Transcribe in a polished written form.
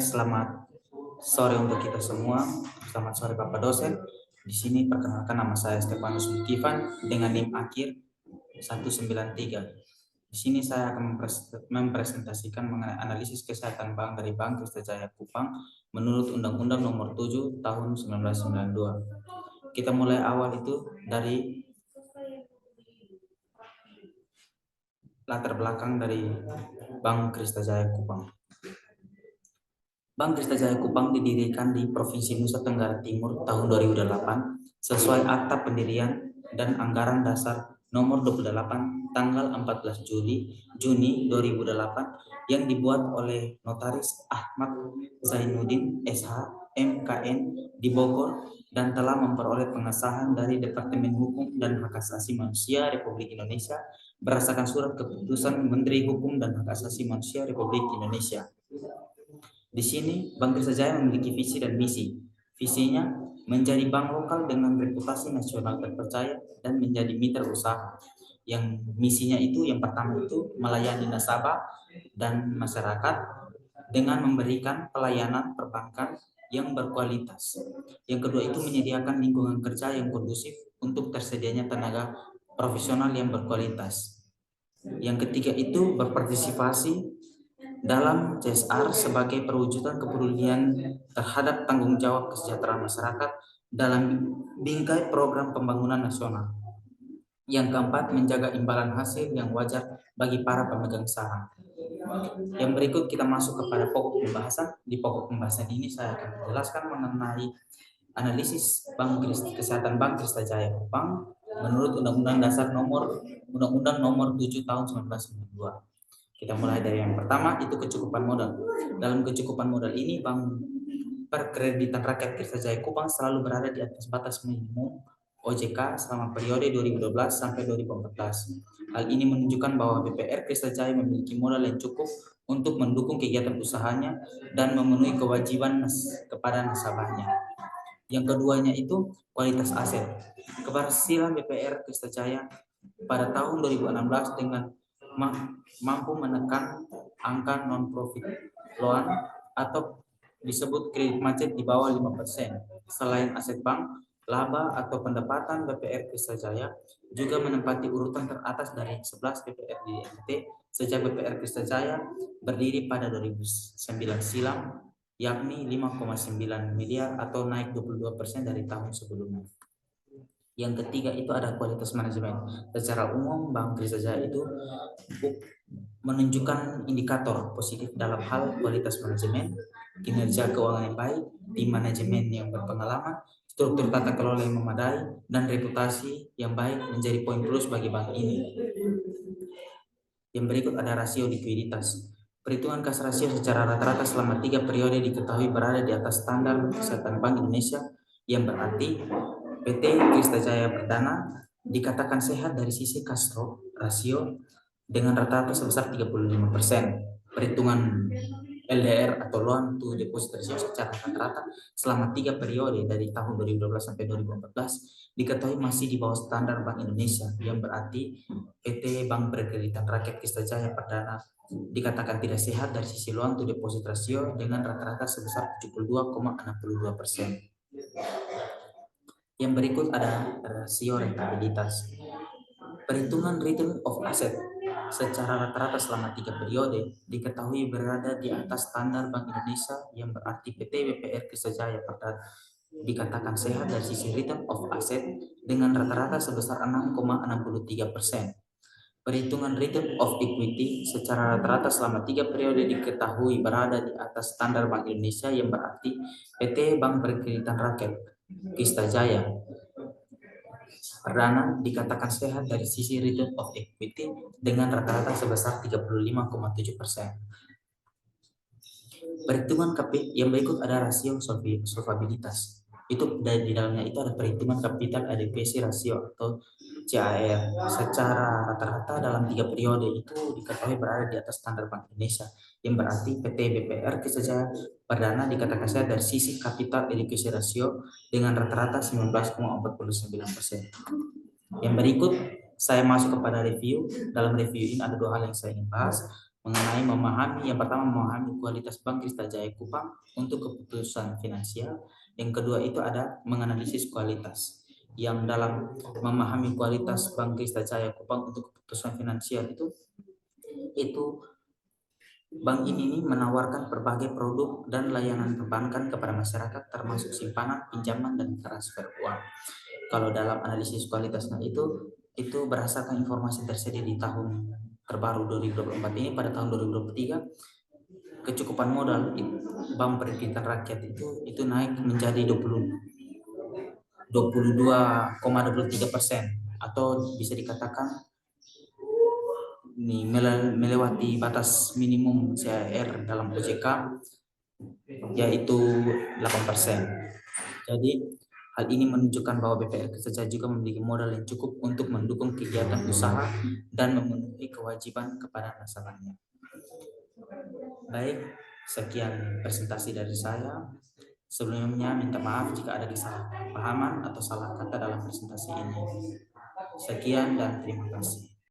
Selamat sore untuk kita semua. Selamat sore Bapak dosen. Di sini perkenalkan nama saya Stefanus Zulkifan dengan NIM akhir 193. Di sini saya akan mempresentasikan mengenai analisis kesehatan bank dari Bank Krista Jaya Kupang menurut Undang-Undang Nomor 7 Tahun 1992. Kita mulai awal itu dari latar belakang dari Bank Krista Jaya Kupang. Bank Krista Jaya Kupang didirikan di Provinsi Nusa Tenggara Timur tahun 2008 sesuai Akta Pendirian dan Anggaran Dasar Nomor 28 tanggal 14 Juni 2008 yang dibuat oleh Notaris Ahmad Zainuddin SH MKN di Bogor dan telah memperoleh pengesahan dari Departemen Hukum dan Hak Asasi Manusia Republik Indonesia berdasarkan surat keputusan Menteri Hukum dan Hak Asasi Manusia Republik Indonesia. Di sini, Bank Krista Jaya memiliki visi dan misi. Visinya menjadi bank lokal dengan reputasi nasional terpercaya dan menjadi mitra usaha. Yang misinya itu yang pertama itu melayani nasabah dan masyarakat dengan memberikan pelayanan perbankan yang berkualitas. Yang kedua itu menyediakan lingkungan kerja yang kondusif untuk tersedianya tenaga profesional yang berkualitas. Yang ketiga itu berpartisipasi dalam CSR sebagai perwujudan kepedulian terhadap tanggung jawab kesejahteraan masyarakat dalam bingkai program pembangunan nasional. Yang keempat, menjaga imbalan hasil yang wajar bagi para pemegang saham. Yang berikut kita masuk kepada pokok pembahasan. Di pokok pembahasan ini saya akan menjelaskan mengenai analisis kesehatan Bank Krista Jaya Kupang menurut Undang-Undang Dasar Undang-Undang Nomor 7 Tahun 1992. Kita mulai dari yang pertama, itu kecukupan modal. Dalam kecukupan modal ini, Bank Perkreditan Rakyat Krista Jaya Kupang selalu berada di atas batas minimum OJK selama periode 2012 sampai 2014. Hal ini menunjukkan bahwa BPR Krista Jaya memiliki modal yang cukup untuk mendukung kegiatan usahanya dan memenuhi kewajiban kepada nasabahnya. Yang keduanya itu kualitas aset. Keberhasilan BPR Krista Jaya pada tahun 2016 dengan mampu menekan angka non-profit loan atau disebut kredit macet di bawah 5%. Selain aset bank, laba atau pendapatan BPR Krista Jaya juga menempati urutan teratas dari 11 BPR di NT sejak BPR Krista Jaya berdiri pada 2009 silam, yakni 5,9 miliar atau naik 22% dari tahun sebelumnya. Yang ketiga itu ada kualitas manajemen. Secara umum Bank Krista Jaya itu menunjukkan indikator positif dalam hal kualitas manajemen, kinerja keuangan yang baik, tim manajemen yang berpengalaman, struktur tata kelola yang memadai, dan reputasi yang baik menjadi poin plus bagi bank ini. Yang berikut ada rasio likuiditas. Perhitungan kas rasio secara rata-rata selama 3 periode diketahui berada di atas standar kesehatan Bank Indonesia, yang berarti PT Krista Jaya Perdana dikatakan sehat dari sisi kas rasio dengan rata-rata sebesar 35%. Perhitungan LDR atau loan to deposit ratio secara rata-rata selama 3 periode dari tahun 2012 sampai 2014 diketahui masih di bawah standar Bank Indonesia, yang berarti PT Bank Perkreditan Rakyat Krista Jaya Perdana dikatakan tidak sehat dari sisi loan to deposit ratio dengan rata-rata sebesar 72,62%. Yang berikut ada rasio rentabilitas. Perhitungan return of asset secara rata-rata selama 3 periode diketahui berada di atas standar Bank Indonesia, yang berarti PT BPR Krista Jaya Perdana dikatakan sehat dari sisi return of asset dengan rata-rata sebesar 6,63%. Perhitungan return of equity secara rata-rata selama 3 periode diketahui berada di atas standar Bank Indonesia, yang berarti PT Bank Perkreditan Rakyat Krista Jaya Perdana dikatakan sehat dari sisi return of equity dengan rata-rata sebesar 35,7%. Perhitungan yang berikut ada rasio solvabilitas. Itu di dalamnya itu ada perhitungan capital adequacy ratio atau CAR. Secara rata-rata dalam 3 periode itu diketahui berada di atas standar Bank Indonesia, yang berarti PT BPR Krista Jaya Perdana dikatakan sehat dari sisi capital adequacy ratio dengan rata-rata 19,49%. Yang berikut saya masuk kepada review. Dalam review ini ada 2 hal yang saya ingin bahas. mengenai yang pertama memahami kualitas Bank Krista Jaya Kupang untuk keputusan finansial. Yang kedua itu ada menganalisis kualitas. Yang dalam memahami kualitas Bank Krista Jaya Kupang untuk keputusan finansial itu bank ini menawarkan berbagai produk dan layanan perbankan kepada masyarakat termasuk simpanan, pinjaman, dan transfer uang. Kalau dalam analisis kualitasnya itu berdasarkan informasi tersedia di tahun terbaru 2024 ini, pada tahun 2023 kecukupan modal Bank Perimpitan Rakyat itu naik menjadi 22,23%, atau bisa dikatakan melewati batas minimum CAR dalam OJK, yaitu 8%. Jadi hal ini menunjukkan bahwa BPR Krista juga memiliki modal yang cukup untuk mendukung kegiatan usaha dan memenuhi kewajiban kepada nasabahnya. Baik, sekian presentasi dari saya. Sebelumnya minta maaf jika ada kesalahpahaman atau salah kata dalam presentasi ini. Sekian dan terima kasih.